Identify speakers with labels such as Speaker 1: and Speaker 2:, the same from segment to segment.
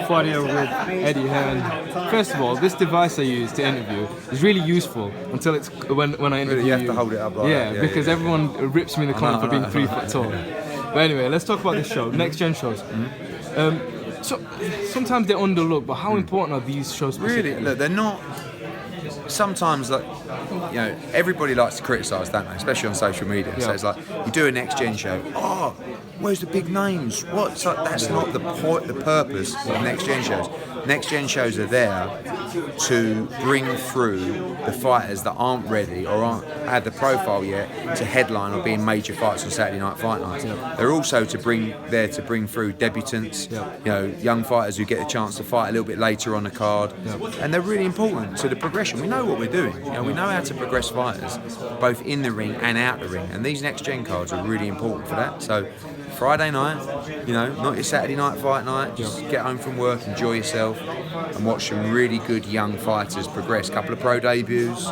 Speaker 1: Fuad here with Eddie Hearn. First of all, this device I use to interview is really useful until it's when I interview
Speaker 2: you. have to hold it up like that.
Speaker 1: Because everyone rips me in the corner for being 3 foot tall. But anyway, let's talk about this show, Next Gen shows. So sometimes they're underlooked, but how important are these shows?
Speaker 2: Really, look, they're not. Sometimes, like, you know, everybody likes to criticise, don't they? Especially on social media. So it's like, you do a Next Gen show. Oh, where's the big names? What? It's like, that's not the point, the purpose of Next Gen shows. Next Gen shows are there to bring through the fighters that aren't ready or aren't had the profile yet to headline or be in major fights on Saturday night fight nights. They're also to bring through debutants, you know, young fighters who get a chance to fight a little bit later on the card, and they're really important to the progression. We know what we're doing. You know, we know how to progress fighters both in the ring and out the ring, and these Next Gen cards are really important for that. So Friday night, you know, not your Saturday night fight night, just get home from work, enjoy yourself and watch some really good young fighters progress. A couple of pro debuts,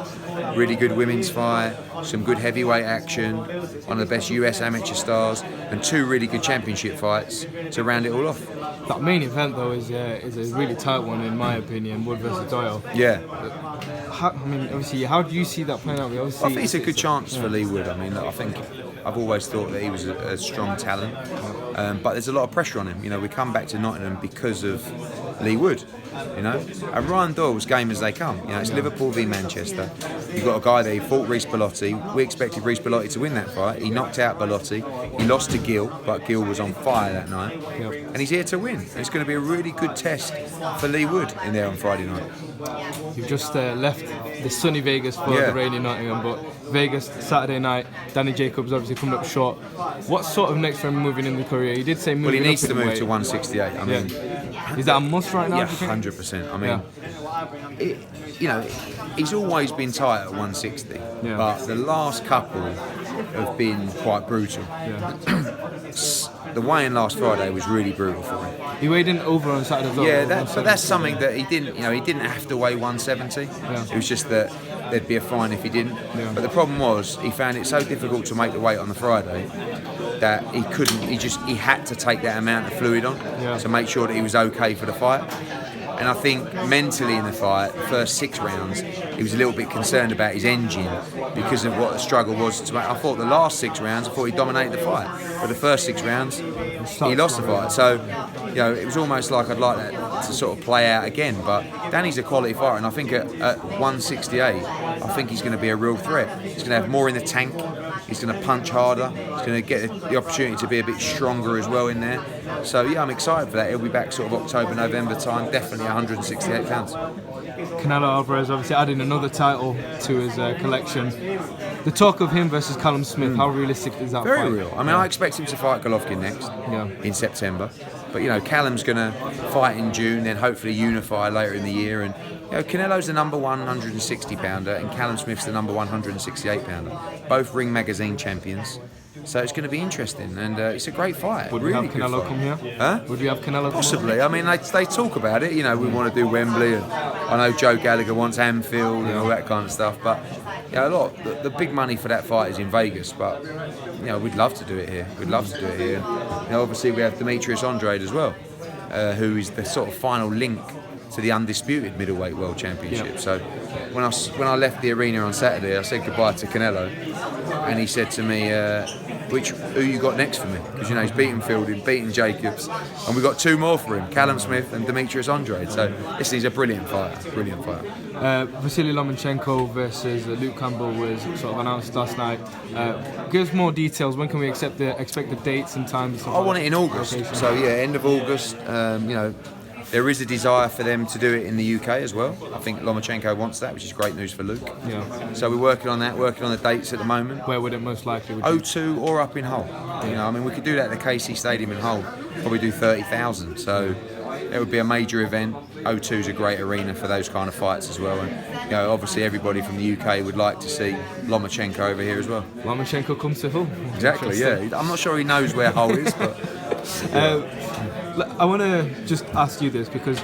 Speaker 2: really good women's fight, some good heavyweight action, one of the best US amateur stars, and 2 really good championship fights to round it all off.
Speaker 1: That main event though is a really tight one in my opinion, Wood versus Doyle.
Speaker 2: Yeah.
Speaker 1: Obviously, how do you see that playing out?
Speaker 2: I think it's a good chance for Lee Wood. I mean, I think I've always thought that he was a strong talent, but there's a lot of pressure on him. You know, we come back to Nottingham because of Lee Wood. You know, and Ryan Doyle's game as they come. You know, it's Liverpool v Manchester. You've got a guy there. He fought Reece Bellotti. We expected Reece Bellotti to win that fight. He knocked out Bellotti. He lost to Gill, but Gill was on fire that night. And he's here to win. And it's going to be a really good test for Lee Wood in there on Friday night.
Speaker 1: You've just left the sunny Vegas for the rainy Nottingham, but Vegas Saturday night. Danny Jacobs obviously coming up short. What sort of next for him moving in the career? He did say moving.
Speaker 2: Well, he needs to move to 168. I mean,
Speaker 1: is that a must right now?
Speaker 2: Yeah, 100%. I mean, you know, he's always been tight at 160, but the last couple have been quite brutal. The weigh-in last Friday was really brutal for him.
Speaker 1: He weighed in over on Saturday as well.
Speaker 2: Yeah, but that's something that he didn't. You know, he didn't have to weigh 170. It was just that there'd be a fine if he didn't. But the problem was he found it so difficult to make the weight on the Friday that he couldn't. He had to take that amount of fluid on to make sure that he was okay for the fight. And I think mentally in the fight, the first 6 rounds, he was a little bit concerned about his engine because of what the struggle was to make. I thought the last 6 rounds, I thought he dominated the fight. But the first 6 rounds, he lost the fight. So, you know, it was almost like I'd like that to sort of play out again. But Danny's a quality fighter, and I think at 168, I think he's going to be a real threat. He's going to have more in the tank. He's going to punch harder. He's going to get the opportunity to be a bit stronger as well in there. So yeah, I'm excited for that. He'll be back sort of October, November time. Definitely 168 pounds.
Speaker 1: Canelo Alvarez obviously adding another title to his collection. The talk of him versus Callum Smith, how realistic is that?
Speaker 2: Very real. I mean, I expect him to fight Golovkin next in September. But you know, Callum's going to fight in June, then hopefully unify later in the year. And you know, Canelo's the number 160 pounder, and Callum Smith's the number 168 pounder. Both Ring Magazine champions. So it's going to be interesting, and it's a great fight.
Speaker 1: Would we have Canelo come here?
Speaker 2: Huh?
Speaker 1: Would we have Canelo
Speaker 2: Possibly. I mean, they talk about it. You know, we want to do Wembley, and I know Joe Gallagher wants Anfield and all that kind of stuff. But you know, the big money for that fight is in Vegas. But you know, we'd love to do it here. We'd love to do it here. And, you know, obviously we have Demetrius Andrade as well, who is the sort of final link to the undisputed middleweight world championship. So when I left the arena on Saturday, I said goodbye to Canelo, and he said to me, who you got next for me? Because you know he's beaten Fielding, beaten Jacobs, and we got 2 more for him: Callum Smith and Demetrius Andrade. So he's a brilliant fighter.
Speaker 1: Vasily Lomachenko versus Loma-Campbell was sort of announced last night. Give us more details. When can we expect the dates and times?
Speaker 2: I want it in August. So yeah, end of August. You know, there is a desire for them to do it in the UK as well. I think Lomachenko wants that, which is great news for Luke.
Speaker 1: Yeah.
Speaker 2: So we're working on that, working on the dates at the moment.
Speaker 1: Where would it most likely be?
Speaker 2: O2 or up in Hull. You know, I mean, we could do that at the KC Stadium in Hull. Probably do 30,000. So it would be a major event. O2 is a great arena for those kind of fights as well. And you know, obviously everybody from the UK would like to see Lomachenko over here as well.
Speaker 1: Lomachenko comes to Hull.
Speaker 2: Exactly. Yeah. I'm not sure he knows where Hull is, but.
Speaker 1: I want to just ask you this because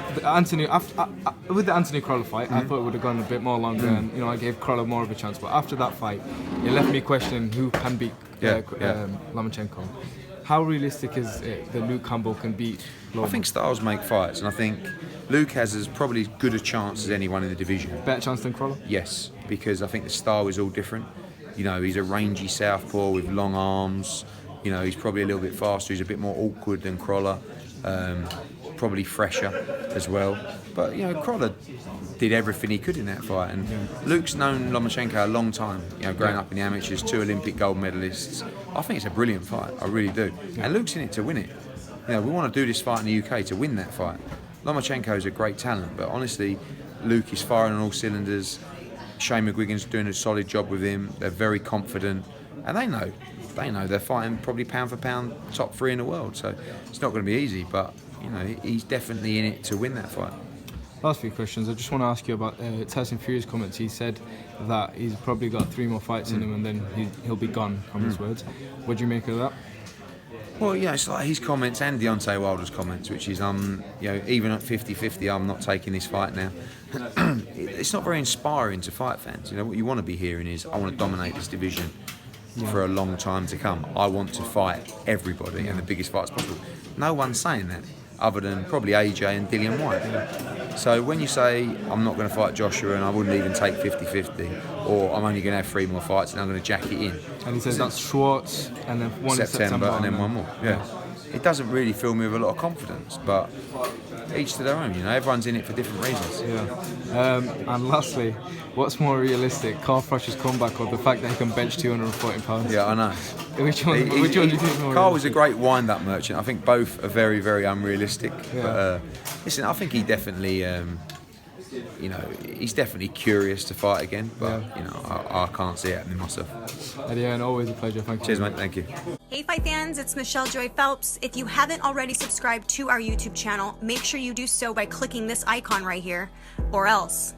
Speaker 1: with the Anthony Crolla fight, I thought it would have gone a bit more longer, and you know I gave Crolla more of a chance. But after that fight, it left me questioning who can beat Lomachenko. How realistic is it that Luke Campbell can beat Loma?
Speaker 2: I think styles make fights, and I think Luke has as probably as good a chance as anyone in the division.
Speaker 1: Better chance than Crawler?
Speaker 2: Yes, because I think the style is all different. You know, he's a rangy southpaw with long arms. You know, he's probably a little bit faster. He's a bit more awkward than Crawler. Probably fresher as well. But, you know, Crawler did everything he could in that fight. And Luke's known Lomachenko a long time, you know, growing up in the amateurs, 2 Olympic gold medalists. I think it's a brilliant fight. I really do. And Luke's in it to win it. You know, we want to do this fight in the UK to win that fight. Lomachenko's a great talent, but honestly, Luke is firing on all cylinders. Shane McGuigan's doing a solid job with him. They're very confident, and they know they're fighting probably pound for pound top 3 in the world. So it's not going to be easy, but you know he's definitely in it to win that fight.
Speaker 1: Last few questions. I just want to ask you about Tyson Fury's comments. He said that he's probably got 3 more fights in him, and then he'll be gone. From his words. What do you make of that?
Speaker 2: Well, yeah, it's like his comments and Deontay Wilder's comments, which is, you know, even at 50-50, I'm not taking this fight now. It's not very inspiring to fight fans. You know, what you want to be hearing is, I want to dominate this division for a long time to come. I want to fight everybody and the biggest fights possible. No one's saying that, other than probably AJ and Dillian White. So when you say, I'm not going to fight Joshua and I wouldn't even take 50-50, or I'm only going to have 3 more fights and I'm going to jack it in.
Speaker 1: And he says that's Schwartz, and then one in September
Speaker 2: and then 1 more. Yeah. It doesn't really fill me with a lot of confidence, but each to their own, you know, everyone's in it for different reasons.
Speaker 1: Yeah. And lastly, what's more realistic, Carl Froch's comeback or the fact that he can bench 240 pounds?
Speaker 2: Yeah, I know.
Speaker 1: Which one do you think is more
Speaker 2: Carl was a great wind-up merchant. I think both are very, very unrealistic. Yeah. But listen, I think he definitely, you know, he's definitely curious to fight again. But you know, I can't see it happening myself.
Speaker 1: Eddie, and always a pleasure. Thank you.
Speaker 2: Cheers, mate. Thank you.
Speaker 3: Hey Fight fans, it's Michelle Joy Phelps. If you haven't already subscribed to our YouTube channel, make sure you do so by clicking this icon right here, or else